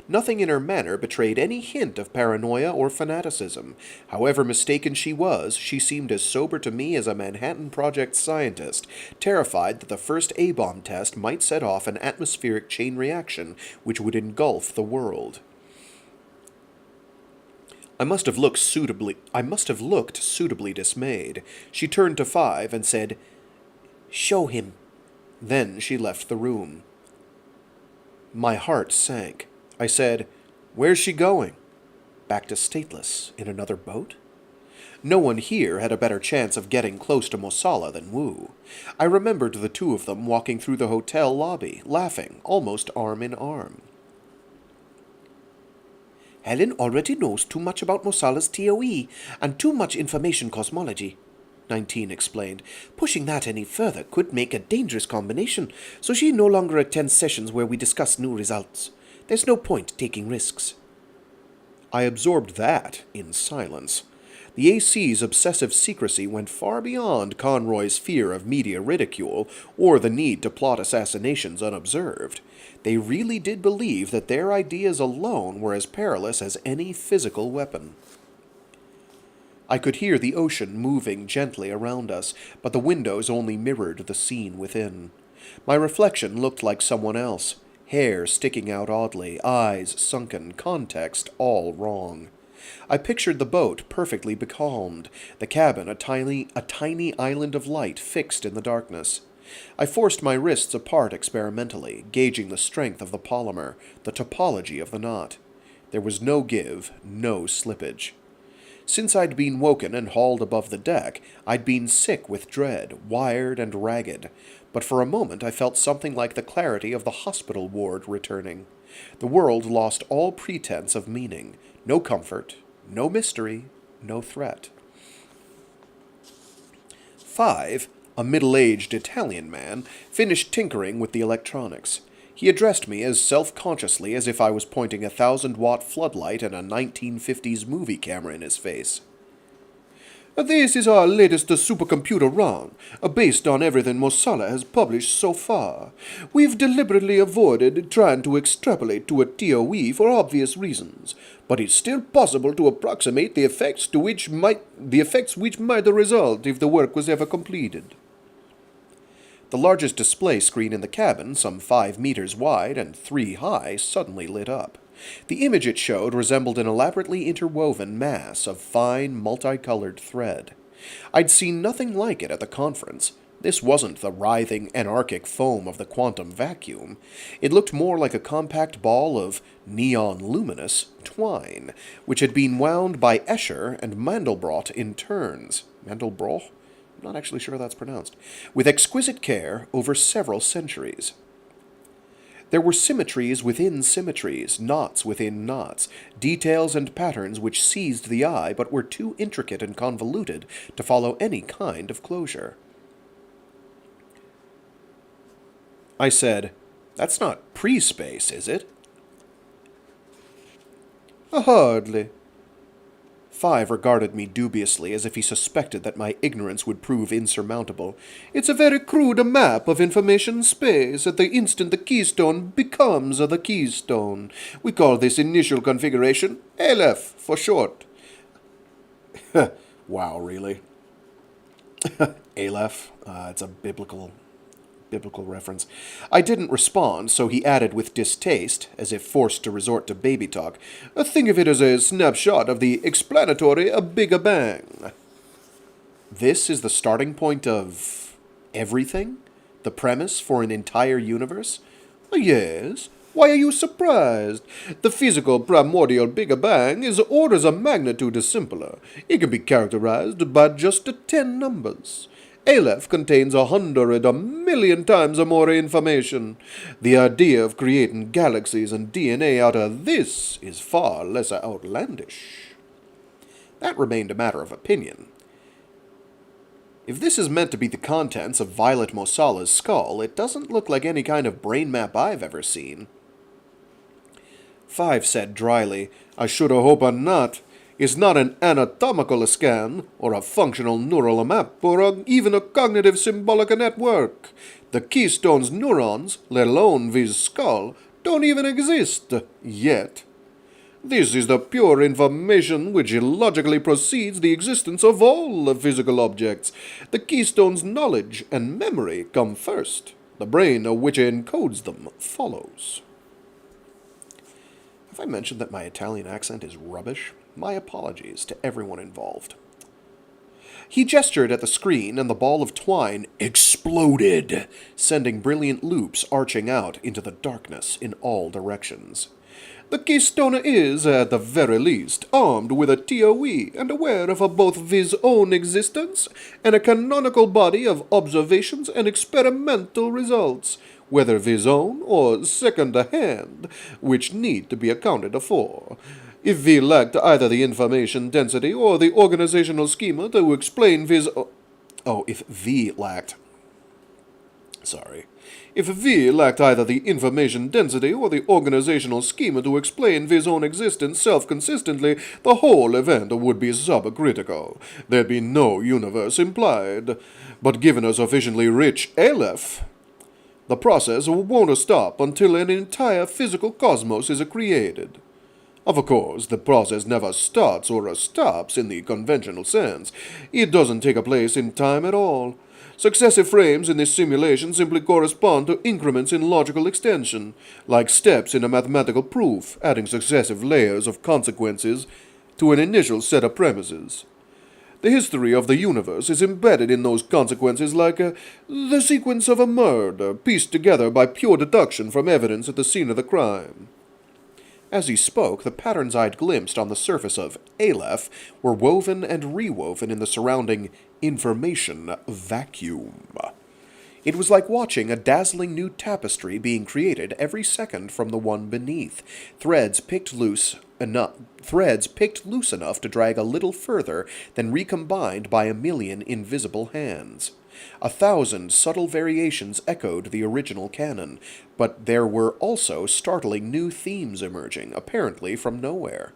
Nothing in her manner betrayed any hint of paranoia or fanaticism. However mistaken she was, she seemed as sober to me as a Manhattan Project scientist, terrified that the first A-bomb test might set off an atmospheric chain reaction which would engulf the world. I must have looked suitably dismayed. She turned to Five and said, "Show him." Then she left the room. My heart sank. I said, "Where's she going?" "Back to Stateless, in another boat?" No one here had a better chance of getting close to Mosala than Wu. I remembered the two of them walking through the hotel lobby, laughing, almost arm in arm. Helen already knows too much about Mosala's TOE, and too much information cosmology, 19 explained. Pushing that any further could make a dangerous combination, so she no longer attends sessions where we discuss new results. There's no point taking risks. I absorbed that in silence. The AC's obsessive secrecy went far beyond Conroy's fear of media ridicule or the need to plot assassinations unobserved. They really did believe that their ideas alone were as perilous as any physical weapon. I could hear the ocean moving gently around us, but the windows only mirrored the scene within. My reflection looked like someone else, hair sticking out oddly, eyes sunken, context all wrong. I pictured the boat perfectly becalmed, the cabin a tiny island of light fixed in the darkness. I forced my wrists apart experimentally, gauging the strength of the polymer, the topology of the knot. There was no give, no slippage. Since I'd been woken and hauled above the deck, I'd been sick with dread, wired and ragged. But for a moment I felt something like the clarity of the hospital ward returning. The world lost all pretense of meaning, no comfort, no mystery, no threat. Five, a middle-aged Italian man, finished tinkering with the electronics. He addressed me as self-consciously as if I was pointing a 1,000-watt floodlight and a 1950s movie camera in his face. This is our latest supercomputer run, based on everything Mosala has published so far. We've deliberately avoided trying to extrapolate to a TOE for obvious reasons, but it's still possible to approximate the effects which might result if the work was ever completed. The largest display screen in the cabin, some 5 meters wide and 3 high, suddenly lit up. The image it showed resembled an elaborately interwoven mass of fine, multicolored thread. I'd seen nothing like it at the conference. This wasn't the writhing, anarchic foam of the quantum vacuum. It looked more like a compact ball of neon-luminous twine, which had been wound by Escher and Mandelbrot in turns. Mandelbrot? I'm not actually sure how that's pronounced. With exquisite care over several centuries. There were symmetries within symmetries, knots within knots, details and patterns which seized the eye but were too intricate and convoluted to follow any kind of closure. I said, "That's not pre-space, is it?" Hardly. Five regarded me dubiously as if he suspected that my ignorance would prove insurmountable. It's a very crude map of information space at the instant the keystone becomes the keystone. We call this initial configuration Aleph for short. Wow, really? Aleph? It's a biblical reference. I didn't respond, so he added with distaste, as if forced to resort to baby talk, Think of it as a snapshot of the explanatory Big Bang. This is the starting point of everything? The premise for an entire universe? Yes. Why are you surprised? The physical primordial Big Bang is orders of magnitude simpler. It can be characterized by just 10 numbers. Aleph contains 100, a million times more information. The idea of creating galaxies and DNA out of this is far less outlandish. That remained a matter of opinion. If this is meant to be the contents of Violet Mosala's skull, it doesn't look like any kind of brain map I've ever seen. Five said dryly, I should hope not. It's not an anatomical scan, or a functional neural map, or even a cognitive symbolic network. The Keystone's neurons, let alone Viz's skull, don't even exist yet. This is the pure information which illogically precedes the existence of all physical objects. The Keystone's knowledge and memory come first. The brain which encodes them follows. Have I mentioned that my Italian accent is rubbish? My apologies to everyone involved. He gestured at the screen, and the ball of twine exploded, sending brilliant loops arching out into the darkness in all directions. The Keystone is, at the very least, armed with a TOE and aware of both his own existence and a canonical body of observations and experimental results, whether his own or second-hand, which need to be accounted for. If he lacked either the information density or the organizational schema to explain his... If V lacked either the information density or the organizational schema to explain his own existence self-consistently, the whole event would be subcritical. There'd be no universe implied. But given a sufficiently rich Aleph, the process won't stop until an entire physical cosmos is created. Of course, the process never starts or stops in the conventional sense. It doesn't take place in time at all. Successive frames in this simulation simply correspond to increments in logical extension, like steps in a mathematical proof, adding successive layers of consequences to an initial set of premises. The history of the universe is embedded in those consequences like the sequence of a murder, pieced together by pure deduction from evidence at the scene of the crime. As he spoke, the patterns I'd glimpsed on the surface of Aleph were woven and rewoven in the surrounding information vacuum. It was like watching a dazzling new tapestry being created every second from the one beneath, threads picked loose enough to drag a little further than recombined by a million invisible hands. 1,000 subtle variations echoed the original canon, but there were also startling new themes emerging, apparently from nowhere.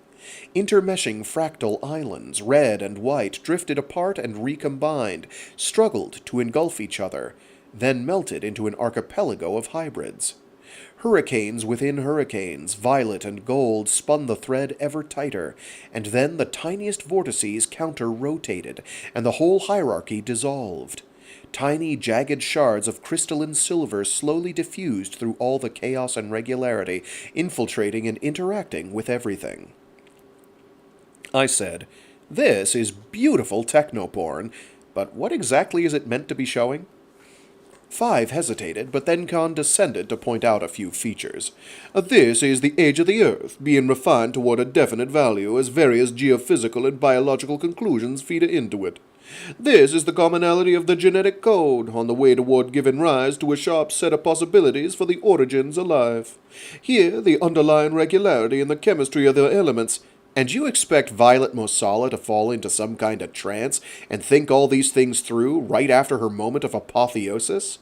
Intermeshing fractal islands, red and white, drifted apart and recombined, struggled to engulf each other, then melted into an archipelago of hybrids. Hurricanes within hurricanes, violet and gold, spun the thread ever tighter, and then the tiniest vortices counter-rotated, and the whole hierarchy dissolved. Tiny, jagged shards of crystalline silver slowly diffused through all the chaos and regularity, infiltrating and interacting with everything. I said, "This is beautiful technoporn, but what exactly is it meant to be showing?" Five hesitated, but then condescended to point out a few features. This is the age of the Earth, being refined toward a definite value as various geophysical and biological conclusions feed into it. This is the commonality of the genetic code, on the way toward giving rise to a sharp set of possibilities for the origins of life. Here, the underlying regularity in the chemistry of the elements. And you expect Violet Mosala to fall into some kind of trance and think all these things through right after her moment of apotheosis?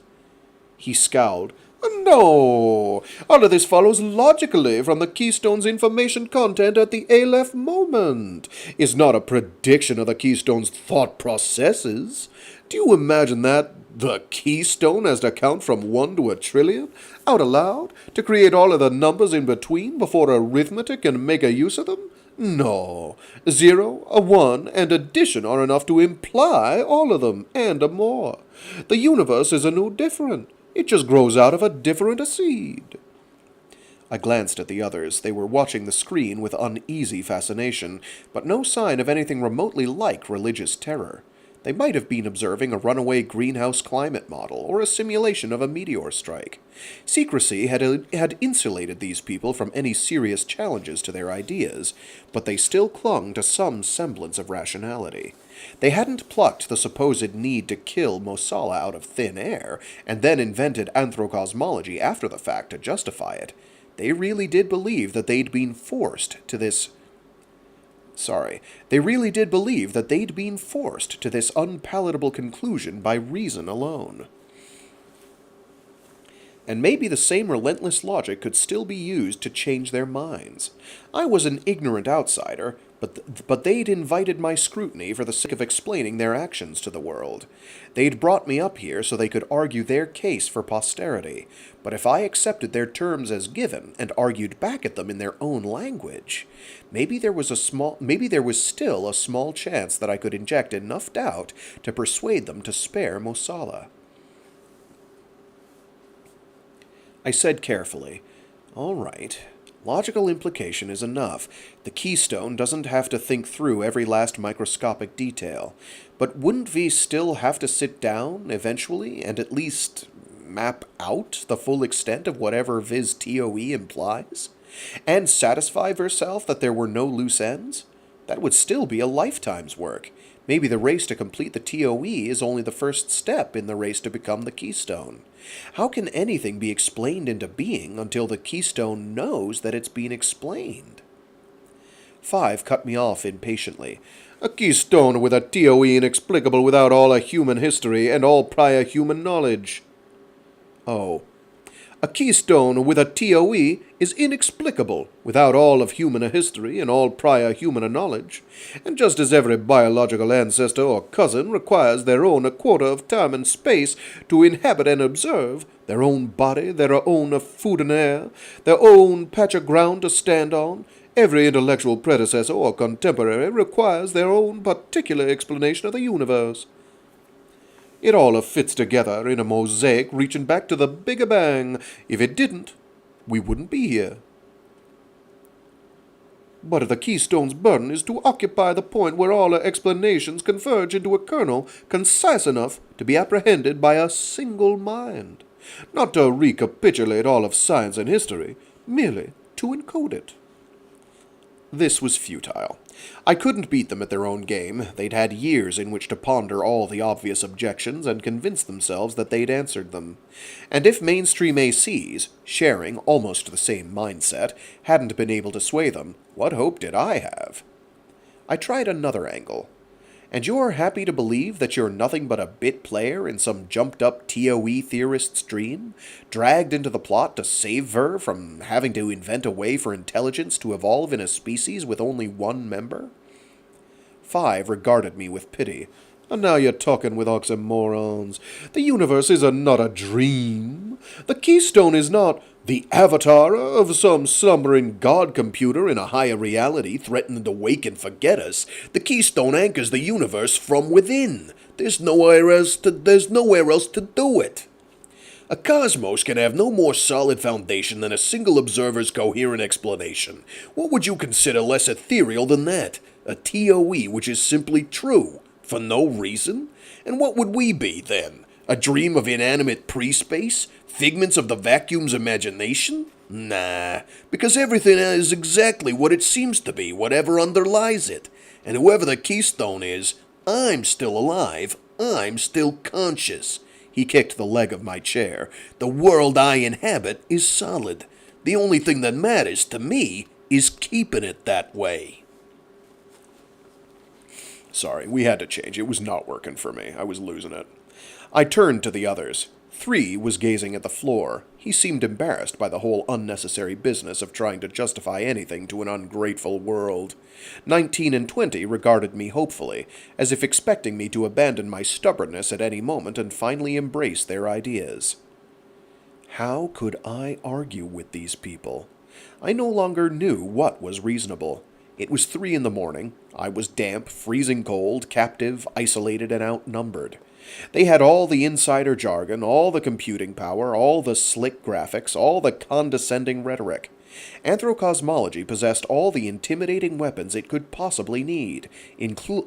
He scowled. No! All of this follows logically from the Keystone's information content at the Aleph moment. It's not a prediction of the Keystone's thought processes. Do you imagine that the Keystone has to count from 1 to 1,000,000,000,000 out aloud to create all of the numbers in between before arithmetic can make a use of them? No. 0, a 1, and addition are enough to imply all of them, and more. The universe is no different. It just grows out of a different seed. I glanced at the others. They were watching the screen with uneasy fascination, but no sign of anything remotely like religious terror. They might have been observing a runaway greenhouse climate model or a simulation of a meteor strike. Secrecy had insulated these people from any serious challenges to their ideas, but they still clung to some semblance of rationality. They hadn't plucked the supposed need to kill Mosala out of thin air, and then invented anthrocosmology after the fact to justify it. They really did believe that they'd been forced to this unpalatable conclusion by reason alone. And maybe the same relentless logic could still be used to change their minds. I was an ignorant outsider, but they'd invited my scrutiny for the sake of explaining their actions to the world. They'd brought me up here so they could argue their case for posterity, but if I accepted their terms as given and argued back at them in their own language, maybe there was still a small chance that I could inject enough doubt to persuade them to spare Mosala. I said carefully, "All right. Logical implication is enough. The Keystone doesn't have to think through every last microscopic detail. But wouldn't we still have to sit down, eventually, and at least map out the full extent of whatever Viz TOE implies? And satisfy ourselves that there were no loose ends? That would still be a lifetime's work. Maybe the race to complete the TOE is only the first step in the race to become the Keystone. How can anything be explained into being until the Keystone knows that it's been explained?" 5 cut me off impatiently. A keystone with a TOE inexplicable without all a human history and all prior human knowledge. Oh. A keystone with a TOE is inexplicable without all of human history and all prior human knowledge, and just as every biological ancestor or cousin requires their own quota of time and space to inhabit and observe, their own body, their own food and air, their own patch of ground to stand on, every intellectual predecessor or contemporary requires their own particular explanation of the universe. It all fits together in a mosaic reaching back to the Big Bang. If it didn't, we wouldn't be here. But the Keystone's burden is to occupy the point where all our explanations converge into a kernel concise enough to be apprehended by a single mind. Not to recapitulate all of science and history, merely to encode it. This was futile. I couldn't beat them at their own game. They'd had years in which to ponder all the obvious objections and convince themselves that they'd answered them. And if mainstream ACs, sharing almost the same mindset, hadn't been able to sway them, what hope did I have? I tried another angle. And you're happy to believe that you're nothing but a bit player in some jumped-up TOE theorist's dream, dragged into the plot to save her from having to invent a way for intelligence to evolve in a species with only one member? 5 regarded me with pity. And now you're talking with oxymorons. The universe is not a dream. The Keystone is not the avatar of some slumbering god computer in a higher reality threatening to wake and forget us. The Keystone anchors the universe from within. There's nowhere else to do it. A cosmos can have no more solid foundation than a single observer's coherent explanation. What would you consider less ethereal than that? A TOE which is simply true, for no reason? And what would we be, then? A dream of inanimate pre-space? Figments of the vacuum's imagination? Nah, because everything is exactly what it seems to be, whatever underlies it. And whoever the Keystone is, I'm still alive, I'm still conscious. He kicked the leg of my chair. The world I inhabit is solid. The only thing that matters to me is keeping it that way. Sorry, we had to change. It was not working for me. I was losing it. I turned to the others. 3 was gazing at the floor. He seemed embarrassed by the whole unnecessary business of trying to justify anything to an ungrateful world. 19 and 20 regarded me hopefully, as if expecting me to abandon my stubbornness at any moment and finally embrace their ideas. How could I argue with these people? I no longer knew what was reasonable. It was 3 in the morning. I was damp, freezing cold, captive, isolated, and outnumbered. They had all the insider jargon, all the computing power, all the slick graphics, all the condescending rhetoric. Anthrocosmology possessed all the intimidating weapons it could possibly need,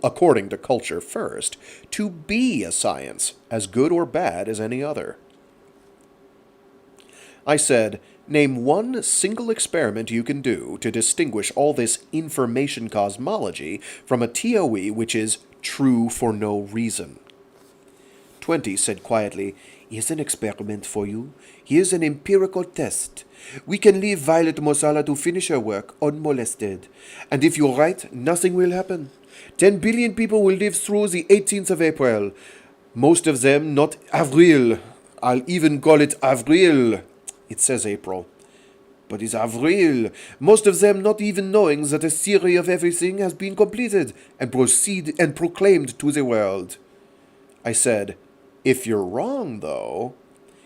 according to Culture First, to be a science, as good or bad as any other. I said, name one single experiment you can do to distinguish all this information cosmology from a TOE which is true for no reason. 20 said quietly, Here's an experiment for you. Here's an empirical test. We can leave Violet Mosala to finish her work unmolested. And if you're right, nothing will happen. 10 billion people will live through the 18th of April. Most of them not Avril. I'll even call it Avril. It says April. But it's Avril. Most of them not even knowing that a theory of everything has been completed and proclaimed to the world. I said, if you're wrong, though...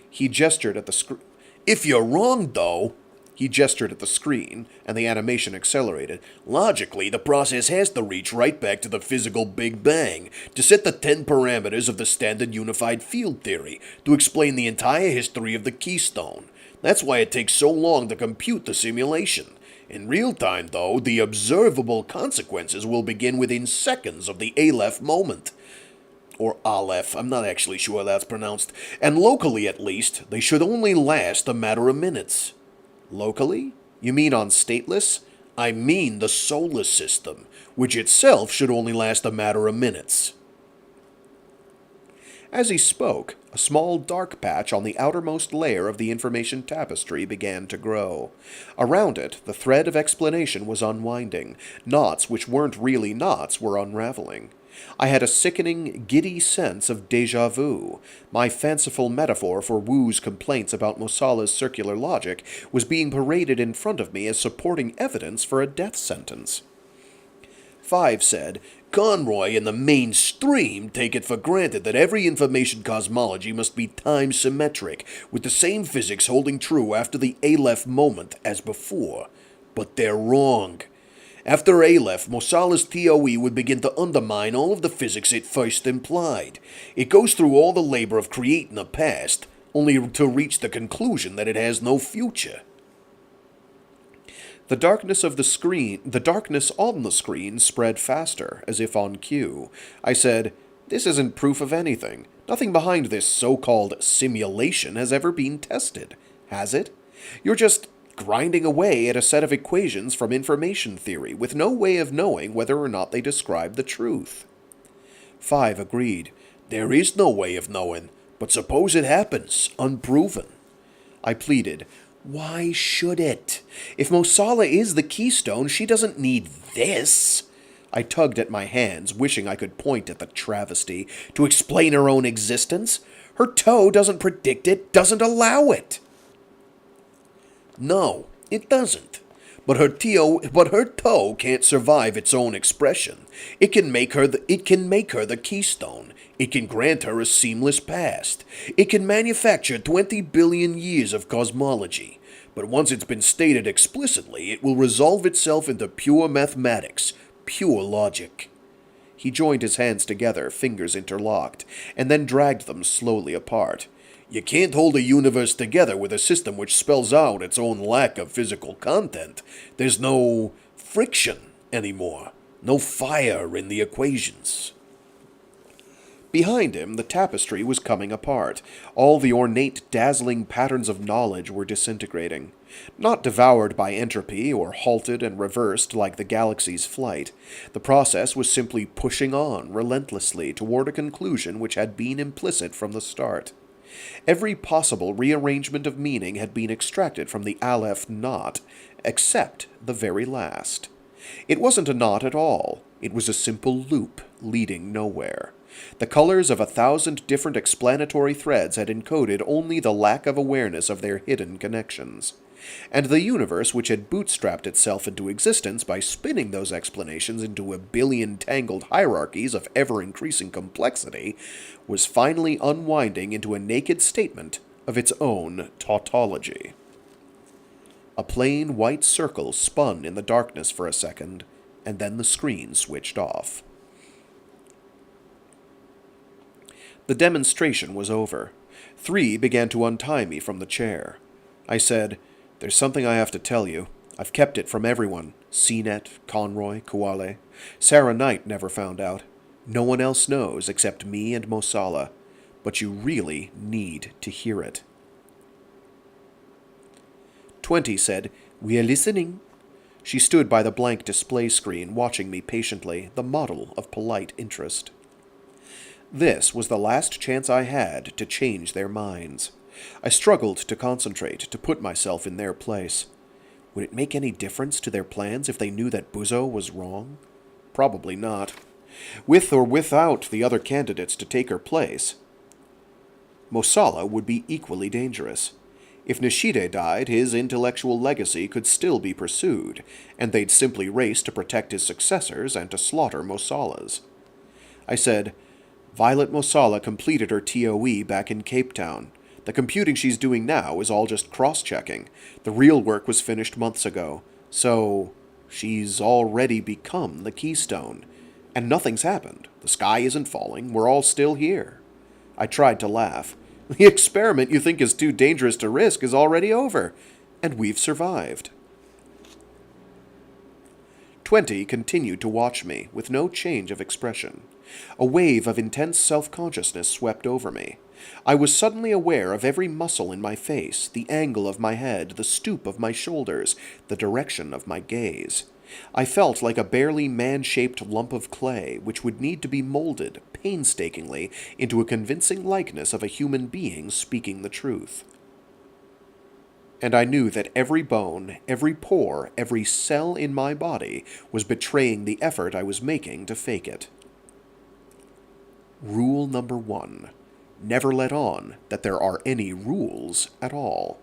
He gestured at the screen. If you're wrong, though... He gestured at the screen, and the animation accelerated. Logically, the process has to reach right back to the physical Big Bang, to set the 10 parameters of the standard unified field theory, to explain the entire history of the keystone. That's why it takes so long to compute the simulation. In real time, though, the observable consequences will begin within seconds of the Aleph moment. Or Aleph, I'm not actually sure how that's pronounced. And locally, at least, they should only last a matter of minutes. Locally? You mean on stateless? I mean the solar system, which itself should only last a matter of minutes. As he spoke, a small dark patch on the outermost layer of the information tapestry began to grow. Around it, the thread of explanation was unwinding. Knots which weren't really knots were unraveling. I had a sickening, giddy sense of déjà vu. My fanciful metaphor for Wu's complaints about Mosala's circular logic was being paraded in front of me as supporting evidence for a death sentence. 5 said, Conroy and the mainstream take it for granted that every information cosmology must be time-symmetric, with the same physics holding true after the Aleph moment as before. But they're wrong. After Aleph, Mosala's TOE would begin to undermine all of the physics it first implied. It goes through all the labor of creating a past, only to reach the conclusion that it has no future. The darkness on the screen spread faster, as if on cue. I said, This isn't proof of anything. Nothing behind this so-called simulation has ever been tested, has it? You're just grinding away at a set of equations from information theory, with no way of knowing whether or not they describe the truth. 5 agreed. There is no way of knowing, but suppose it happens, unproven. I pleaded, Why should it? If Mosala is the keystone, she doesn't need this. I tugged at my hands, wishing I could point at the travesty, to explain her own existence. Her toe doesn't predict it, doesn't allow it. No, it doesn't. But her toe can't survive its own expression. It can make her the keystone. It can grant her a seamless past. It can manufacture 20 billion years of cosmology. But once it's been stated explicitly, it will resolve itself into pure mathematics, pure logic. He joined his hands together, fingers interlocked, and then dragged them slowly apart. You can't hold a universe together with a system which spells out its own lack of physical content. There's no friction anymore. No fire in the equations. Behind him, the tapestry was coming apart. All the ornate, dazzling patterns of knowledge were disintegrating. Not devoured by entropy or halted and reversed like the galaxy's flight. The process was simply pushing on relentlessly toward a conclusion which had been implicit from the start. Every possible rearrangement of meaning had been extracted from the Aleph knot, except the very last. It wasn't a knot at all. It was a simple loop leading nowhere. The colors of 1,000 different explanatory threads had encoded only the lack of awareness of their hidden connections. And the universe, which had bootstrapped itself into existence by spinning those explanations into a billion tangled hierarchies of ever-increasing complexity, was finally unwinding into a naked statement of its own tautology. A plain white circle spun in the darkness for a second, and then the screen switched off. The demonstration was over. 3 began to untie me from the chair. I said, "There's something I have to tell you. I've kept it from everyone. CNET, Conroy, Kuwale. Sarah Knight never found out. No one else knows except me and Mosala. But you really need to hear it." 20 said, "We are listening." She stood by the blank display screen, watching me patiently, the model of polite interest. This was the last chance I had to change their minds. I struggled to concentrate, to put myself in their place. Would it make any difference to their plans if they knew that Buzo was wrong? Probably not. With or without the other candidates to take her place, Mosala would be equally dangerous. If Nishide died, his intellectual legacy could still be pursued, and they'd simply race to protect his successors and to slaughter Mosala's. I said, "Violet Mosala completed her TOE back in Cape Town. The computing she's doing now is all just cross-checking. The real work was finished months ago. So, she's already become the Keystone. And nothing's happened. The sky isn't falling. We're all still here." I tried to laugh. "The experiment you think is too dangerous to risk is already over. And we've survived." 20 continued to watch me, with no change of expression. A wave of intense self-consciousness swept over me. I was suddenly aware of every muscle in my face, the angle of my head, the stoop of my shoulders, the direction of my gaze. I felt like a barely man-shaped lump of clay, which would need to be molded, painstakingly, into a convincing likeness of a human being speaking the truth. And I knew that every bone, every pore, every cell in my body was betraying the effort I was making to fake it. Rule number 1. Never let on that there are any rules at all.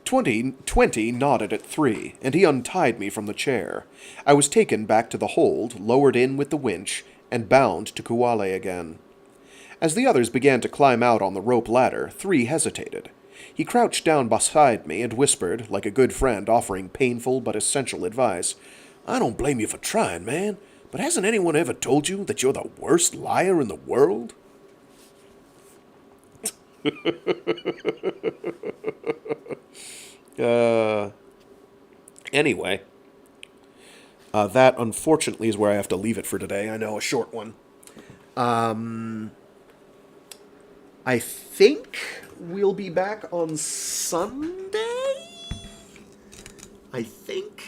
20 nodded at 3, and he untied me from the chair. I was taken back to the hold, lowered in with the winch, and bound to Kuwale again. As the others began to climb out on the rope ladder, 3 hesitated. He crouched down beside me and whispered, like a good friend offering painful but essential advice, "I don't blame you for trying, man, but hasn't anyone ever told you that you're the worst liar in the world?" Anyway, that unfortunately is where I have to leave it for today. I know, a short one. I think we'll be back on Sunday? I think.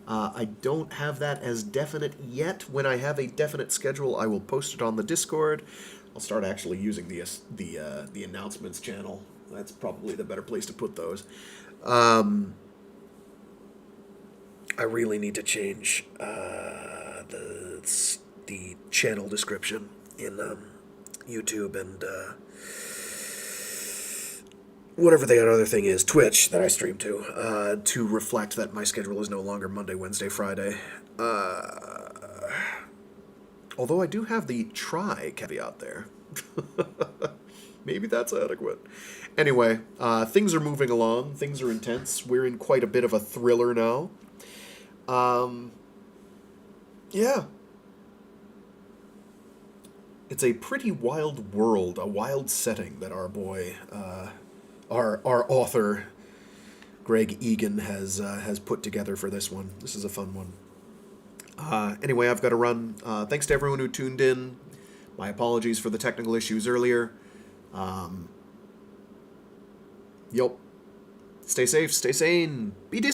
I don't have that as definite yet. When I have a definite schedule, I will post it on the Discord. I'll start actually using the announcements channel. That's probably the better place to put those. I really need to change the channel description in YouTube and whatever the other thing is, Twitch, that I stream to reflect that my schedule is no longer Monday, Wednesday, Friday. Although I do have the try caveat there. Maybe that's adequate. Anyway, things are moving along. Things are intense. We're in quite a bit of a thriller now. Yeah. It's a pretty wild world, a wild setting that our boy, our author, Greg Egan, has put together for this one. This is a fun one. Anyway, I've got to run. Thanks to everyone who tuned in. My apologies for the technical issues earlier. Yup. Stay safe, stay sane, be decent.